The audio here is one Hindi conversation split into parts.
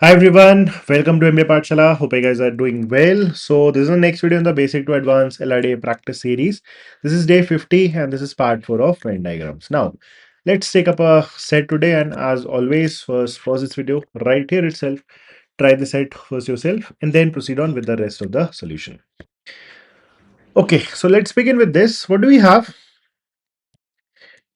Hi everyone, welcome to MBA Pathshala. Hope you guys are doing well. So this is the next video in the Basic to Advanced LIDA practice series. This is day 50 and this is part 4 of Venn diagrams. Now, let's take up a set today, and as always, first pause this video right here itself, try the set first yourself and then proceed on with the rest of the solution. Okay, so let's begin with this. What do we have?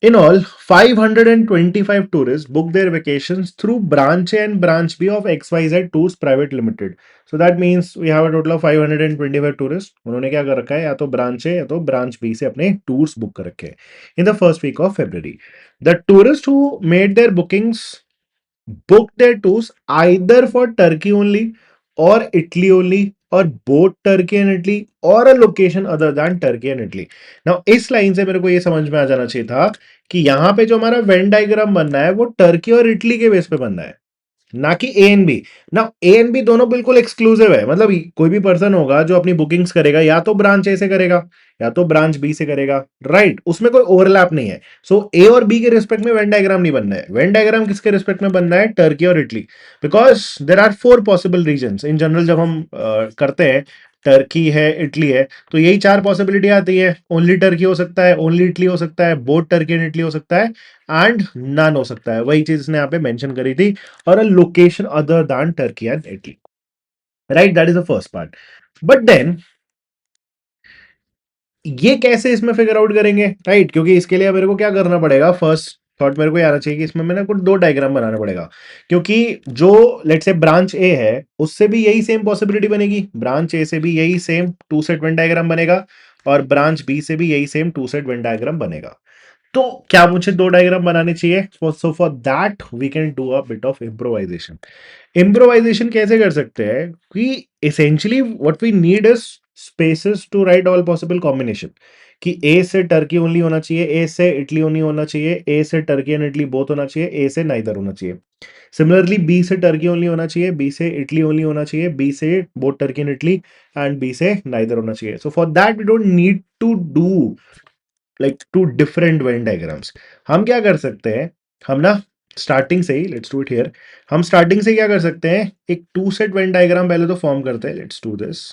In all, 525 tourists booked their vacations through branch A and branch B of XYZ Tours Private Limited. So that means we have a total of 525 tourists. उन्होंने क्या कर रखा है, या तो ब्रांच ए या तो ब्रांच बी से अपने टूर्स बुक कर रखे हैं in the first week of February. The tourists who made their bookings booked their tours either for Turkey only or Italy only or both Turkey and Italy or a location other than Turkey and Italy. Now इस लाइन से मेरे को ये समझ में आ जाना चाहिए था कि यहाँ पे जो हमारा वेन डायग्राम बनना है वो टर्की और इटली के बेस पे बनना है, ना कि ए एंड बी ना। ए एंड बी दोनों बिल्कुल एक्सक्लूसिव है, मतलब कोई भी पर्सन होगा जो अपनी बुकिंग्स करेगा या तो ब्रांच ए से करेगा या तो ब्रांच बी से करेगा, राइट? उसमें कोई ओवरलैप नहीं है. सो ए और बी के रिस्पेक्ट में वेन डायग्राम नहीं बनना है. वेन डायग्राम किसके रिस्पेक्ट में बनना है? टर्की और Italy. Because there are 4 possible reasons in general. जब हम करते हैं टर्की है इटली है तो यही 4 पॉसिबिलिटी आती है. ओनली टर्की हो सकता है, ओनली इटली हो सकता है, बोथ टर्की एंड इटली हो सकता है, एंड नन हो सकता है. वही चीज इसने यहाँ पे मेंशन करी थी. और a location other than Turkey and Italy, right? That is the first part. But then ये कैसे इसमें फिगर आउट करेंगे, राइट? क्योंकि इसके लिए मेरे को क्या करना पड़ेगा, फर्स्ट थॉट मेरे को ये आना चाहिए कि इसमें मैंने कुछ 2 डायग्राम बनाना पड़ेगा. क्योंकि जो लेट्स से ब्रांच ए है उससे भी यही सेम पॉसिबिलिटी बनेगी, ब्रांच ए से भी यही same two set Venn diagram बनेगा, और ब्रांच बी से भी यही same two set Venn diagram बनेगा. तो क्या मुझे 2 डायग्राम बनाने चाहिए? So for that we can do a bit of improvisation. Improvisation कैसे कर सकते हैं कि essentially what we need is spaces to write all possible combination. कि ए से टर्की ओनली होना चाहिए, ए से इटली ओनली होना चाहिए, ए से टर्की एंड इटली बोथ होना चाहिए, ए से नाइदर होना चाहिए. सिमिलरली बी से टर्की ओनली होना चाहिए, बी से इटली ओनली होना चाहिए, बी से both Turkey and Italy, and B से नाइदर होना चाहिए. So for that we don't need to do like two different Venn diagrams. हम क्या कर सकते हैं, हम ना स्टार्टिंग से ही, लेट्स डू इट हियर, हम स्टार्टिंग से क्या कर सकते हैं, एक टू सेट वेन डायग्राम पहले तो फॉर्म करते हैं. Let's do this.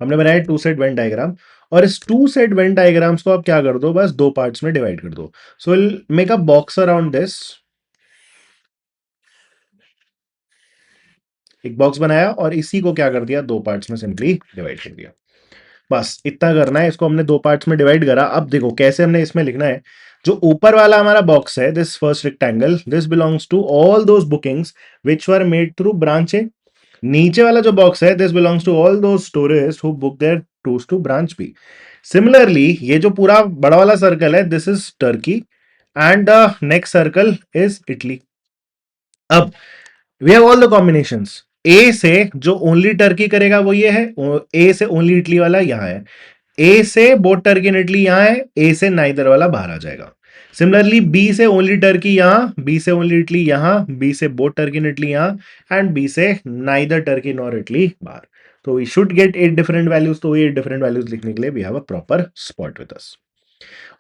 हमने बनाया टू सेट वेन डायग्राम, और इस टू सेट वेन डायग्राम्स को आप क्या कर दो, बस 2 पार्ट्स में डिवाइड कर दो. So will make a box around this. एक बॉक्स बनाया और इसी को क्या कर दिया, 2 पार्ट्स में सिंपली डिवाइड कर दिया. बस इतना करना है. इसको हमने 2 पार्ट्स में डिवाइड करा. अब देखो कैसे हमने इसमें लिखना है. जो ऊपर वाला हमारा बॉक्स है, this first rectangle, this belongs to all those bookings which were made through branch A. नीचे वाला जो बॉक्स है, this belongs to all those tourist who book their tours to branch B. Similarly ये जो पूरा बड़ा वाला सर्कल है, this is Turkey, and the next circle is Italy. अब we have all the combinations. A से जो ओनली टर्की करेगा वो ये है, ए से ओनली इटली वाला यहाँ है, ए से बोथ टर्की एंड इटली यहाँ है, ए से नाइदर वाला बाहर आ जाएगा. सिमिलरली बी से ओनली टर्की यहाँ, बी से ओनली इटली यहाँ, बी से बोथ टर्की एंड इटली यहाँ, एंड बी से नाइदर टर्की नॉर इटली बाहर. तो we should get 8 different values. तो ये डिफरेंट वैल्यूज लिखने के लिए we have a proper spot with us.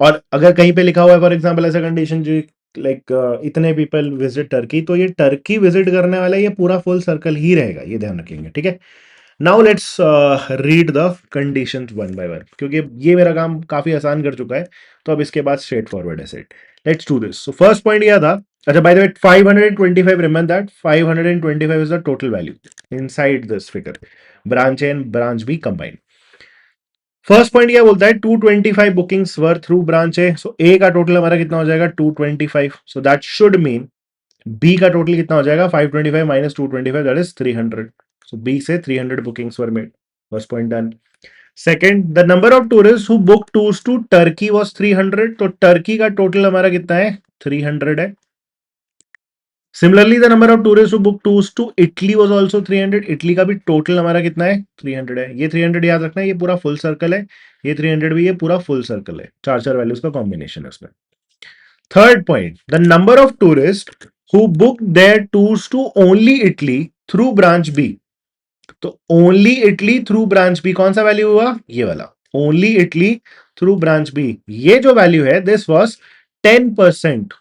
और अगर कहीं पे लिखा हुआ है फॉर एग्जांपल ऐसा कंडीशन जो लाइक इतने पीपल विजिट टर्की, तो ये टर्की विजिट करने वाला ये पूरा फुल सर्कल ही रहेगा, ये ध्यान रखेंगे, ठीक है? Now let's read the conditions one by one, क्योंकि ये मेरा काम काफी आसान कर चुका है. तो अब इसके बाद स्ट्रेट फॉरवर्ड है set. Let's do this. So first point यह था, अच्छा by the way 525, remember that 525 is the total value inside this figure, branch A and branch B combined. First point क्या बोलता है, 225 bookings were through branch A. So A का टोटल हमारा कितना हो जाएगा, 225. So that should mean B का टोटल कितना हो जाएगा, 525 minus 225, that is 300. So B से 300 bookings were made. First point done. Second, the number of tourist who book tours to Turkey was 300. तो टर्की का टोटल हमारा कितना है, 300 है. Similarly the number of tourist who book tours to Italy was also 300. Italy का भी टोटल हमारा कितना है, 300 है. ये 300 याद रखना है, ये पूरा फुल सर्कल है. ये 300 भी, ये पूरा फुल सर्कल है. चार चार वैल्यूज का कॉम्बिनेशन है उसमें. Third point, the number of tourist who book their tours to only Italy through branch B. तो only Italy through branch B कौन सा वैल्यू हुआ, ये वाला, only Italy through branch B. ये जो वैल्यू है, this was 10%.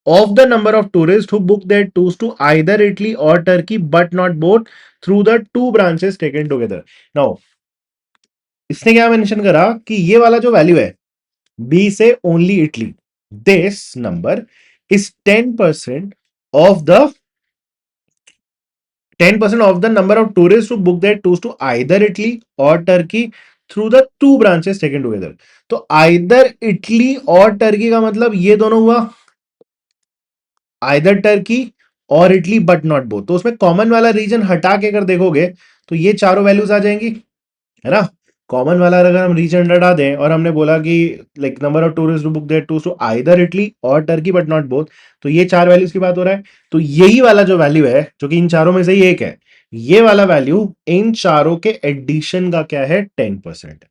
of the number of tourists who book their tours to either Italy or Turkey but not both through the two branches taken together. Now, इसने क्या मेंशन करा कि ये वाला जो वैल्यू है बी से only Italy, this number is 10% of the 10% of the number of tourists who book their tours to either Italy or Turkey through the two branches taken together. तो either Italy और टर्की का मतलब ये दोनों हुआ, आइदर टर्की और इटली बट नॉट बोथ। तो उसमें कॉमन वाला रीजन हटा के अगर देखोगे तो ये चारों वैल्यूज आ जाएंगी, है ना। कॉमन वाला अगर हम रीजन हटा दें और हमने बोला कि like number of tourist book their tours to either Italy और टर्की बट नॉट बोथ, तो ये चार वैल्यूज की बात हो रहा है। तो यही वाला जो वैल्यू है जो कि इन चारों में से ही एक है, ये वाला वैल्यू इन चारों के एडिशन का क्या है, 10%।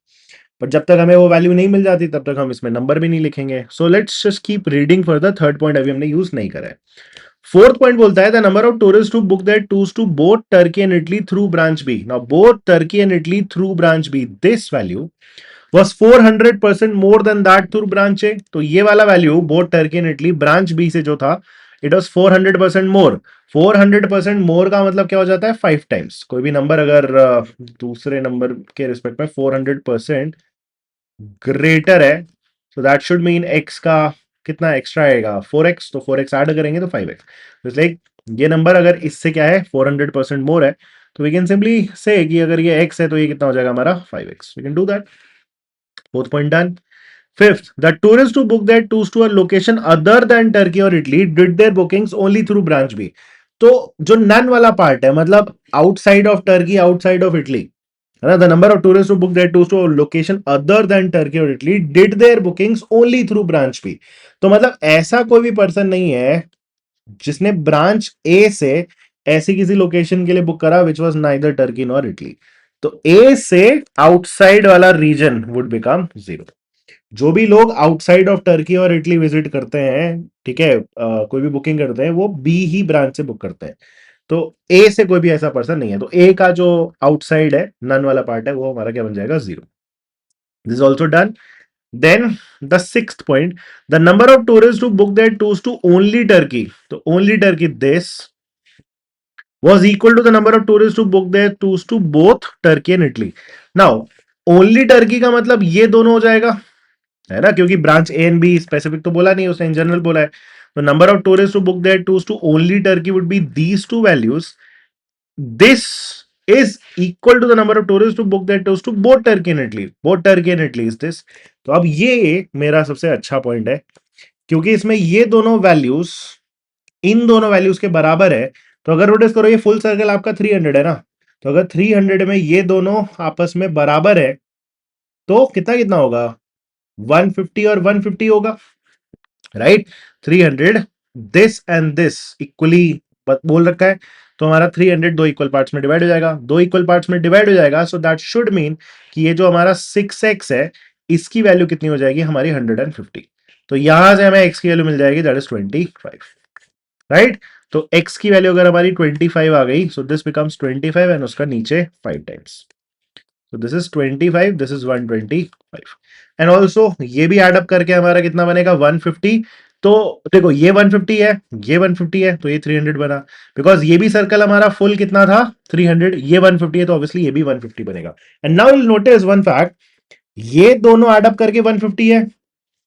पर जब तक हमें वो वैल्यू नहीं मिल जाती तब तक हम इसमें नंबर भी नहीं लिखेंगे। So let's just keep reading for the third point, अभी हमने यूज नहीं करा है। फोर्थ पॉइंट बोलता है the number of tourist who book their tours to both Turkey and Italy through branch B. Now both Turkey and Italy through branch B, this value was 400% more than that through branch A। तो ये वाला value both Turkey and Italy branch B से जो था, इट वाज 400% मोर। 400% मोर का मतलब क्या हो जाता है, 5 टाइम्स। कोई भी नंबर अगर दूसरे नंबर के रिस्पेक्ट में 400% ग्रेटर है, सो दैट शुड मीन एक्स का कितना एक्स्ट्रा आएगा, 4x। तो 4x ऐड करेंगे तो 5x। लाइक ये नंबर अगर इससे क्या है 400% मोर है, तो वी कैन सिंपली से कि अगर ये x है तो ये कितना हो जाएगा हमारा 5x। We can do that. Fourth point done. Fifth, the tourists who book their tours to a location other than Turkey or Italy did their bookings only through branch B। तो जो नन वाला पार्ट है, मतलब outside of Turkey, outside of Italy, है ना। The number of tourist who book their tours to location other than Turkey और Italy did their bookings only through branch B. तो मतलब ऐसा कोई भी पर्सन नहीं है जिसने ब्रांच ए से ऐसी किसी लोकेशन के लिए बुक करा which was neither Turkey nor Italy. तो ए से आउटसाइड वाला रीजन वुड बिकम 0। जो भी लोग आउटसाइड ऑफ टर्की और इटली विजिट करते हैं, ठीक है, कोई भी बुकिंग करते हैं वो बी ही ब्रांच से बुक करते हैं। तो ए से कोई भी ऐसा पर्सन नहीं है। तो ए का जो आउटसाइड है नन वाला पार्ट है वो हमारा क्या बन जाएगा, 0। This is also done. Then the sixth point, the number of tourist who book their tours to only Turkey. तो only Turkey this was equal to the number of tourists who booked their tours to both Turkey and Italy। Now only Turkey का मतलब ये दोनों हो जाएगा, है ना, क्योंकि branch A and B specific तो बोला नहीं उसने, इन जनरल बोला है। तो number of tourist who book their tours to only Turkey would be these two values. This is equal to the number of tourist who book their tours to both Turkey and Italy, both Turkey and Italy is this. तो अब ये मेरा सबसे अच्छा पॉइंट है, क्योंकि इसमें ये दोनों वैल्यूज इन दोनों वैल्यूज के बराबर है। तो अगर नोटिस करो ये फुल सर्कल आपका 300 है ना, तो अगर 300 में ये दोनों आपस में बराबर है तो कितना कितना होगा, 150 और 150 होगा, right. 300 this and this equally बोल रखा है, तो हमारा 300 दो इक्वल पार्ट्स में डिवाइड हो जाएगा, दो इक्वल पार्ट्स में डिवाइड हो जाएगा। सो दैट शुड मीन कि ये जो हमारा 6x है इसकी वैल्यू कितनी हो जाएगी हमारी 150। तो यहां से हमें x की वैल्यू मिल जाएगी, दैट इज 25, राइट। तो x की वैल्यू अगर हमारी 25 आ गई, सो दिस बिकम्स 25 एंड उसका नीचे 5 times. So this is 25, this is 125 and also ये भी एड अप करके हमारा कितना बनेगा 150। तो देखो ये 150 है, ये 150 है, तो ये 300 बना, बिकॉज ये भी सर्कल हमारा फुल कितना था 300, ये 150 है, तो ऑब्वियसली ये भी 150 बनेगा। And now will notice one fact, ये दोनों एड अप करके 150 है,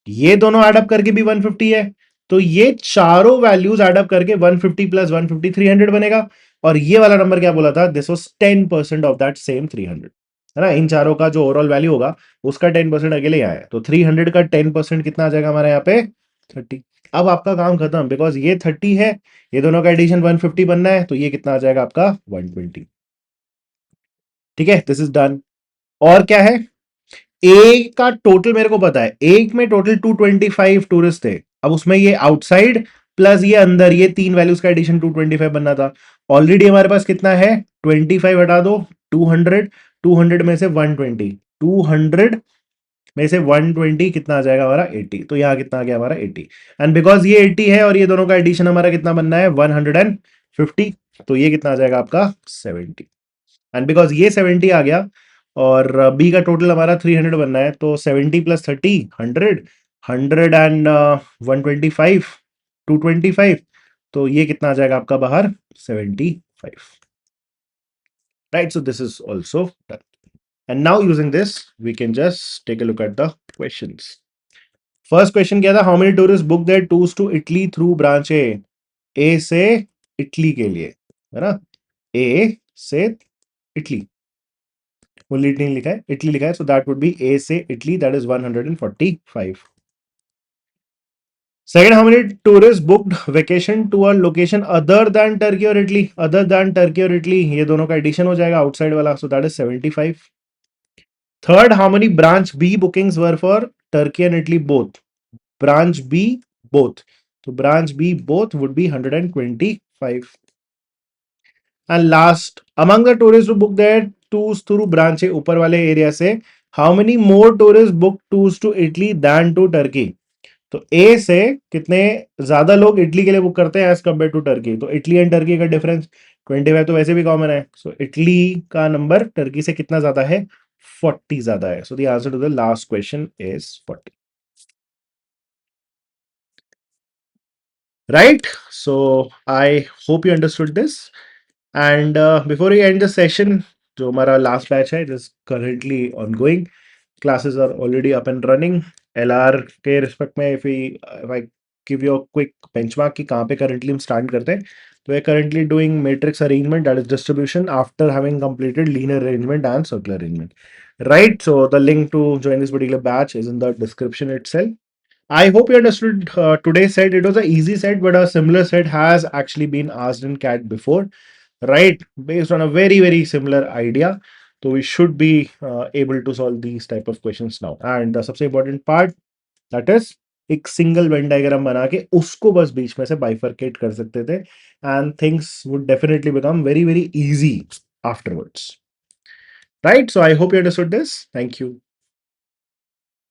ये दोनों एड अप करके भी 150 है, तो ये चारों वैल्यूज एड अप करके 150 प्लस 150 300 बनेगा। और ये वाला नंबर क्या बोला था, this was 10% of that same 300, है ना। इन चारों का जो ओवरऑल वैल्यू होगा उसका 10% अकेले यहाँ है, तो 300 का 10% कितना आ जाएगा हमारे यहाँ पे 30। अब आपका काम खत्म, बिकॉज ये 30 है, ये दोनों का एडिशन 150 बनना है, तो ये कितना आ जाएगा आपका 120। ठीक है, दिस इज डन। और क्या है, ए का टोटल मेरे को पता है, एक में टोटल 225 टूरिस्ट थे। अब उसमें ये आउटसाइड प्लस ये अंदर, ये तीन वैल्यूज का एडिशन 225 बनना था। ऑलरेडी हमारे पास कितना है, 25 हटा दो, 200, 200 में से 120, 200 में से 120 कितना आ जाएगा हमारा 80। तो यहाँ कितना आ गया हमारा 80, एंड बिकॉज ये 80 है और ये दोनों का एडिशन हमारा कितना बनना है 150, तो ये कितना आ जाएगा आपका 70। एंड बिकॉज ये 70 आ गया और बी का टोटल हमारा 300 बनना है, तो 70 प्लस 30 100, 100 एंड 125, 225, तो ये कितना आ जाएगा आपका बाहर 75, right. So this is also done. And now using this we can just take a look at the questions. First question क्या था, how many tourist book their tours to Italy through branch A से इटली के लिए, है ना, ए से इटली, ओनली इटली लिखा है, इटली लिखा है, सो दैट वुड बी ए से Italy, that is 145. Second, how many tourists booked vacation to a location other than Turkey or Italy? Other than Turkey or Italy, ये दोनों का एडिशन हो जाएगा आउटसाइड वाला, so that is 75. Third, how many branch B bookings were for Turkey and Italy both? Branch B both. So branch B both would be 125. And last, among the tourists who booked their tours through branch A ऊपर वाले एरिया से, how many more tourists booked tours to Italy than to Turkey? तो ए से कितने ज्यादा लोग इटली के लिए बुक करते हैं एज कम्पेयर टू टर्की, तो इटली एंड टर्की का डिफरेंस 25 तो वैसे भी कॉमन है, सो इटली का नंबर टर्की से कितना ज्यादा है, 40 ज्यादा है. So the answer to the last question is 40, right. So I hope you understood this. And before you end the session, जो हमारा लास्ट बैच है it is currently on going, classes are already up and running. LR के रिस्पेक्ट में if I give you a quick benchmark कि कहाँ पे currently हम start करते हैं, तो we're currently doing matrix arrangement, that is distribution, after having completed linear arrangement and circular arrangement. Right, so the link to join this particular batch is in the description itself. I hope you understood today's set. It was an easy set, but a similar set has actually been asked in CAT before, right? Based on a very, very similar idea. So we should be able to solve these type of questions now. And the सबसे important part, that is एक single Venn diagram बना के उसको बस बीच में से bifurcate कर सकते थे, and things would definitely become very, very easy afterwards. Right? So I hope you understood this. Thank you.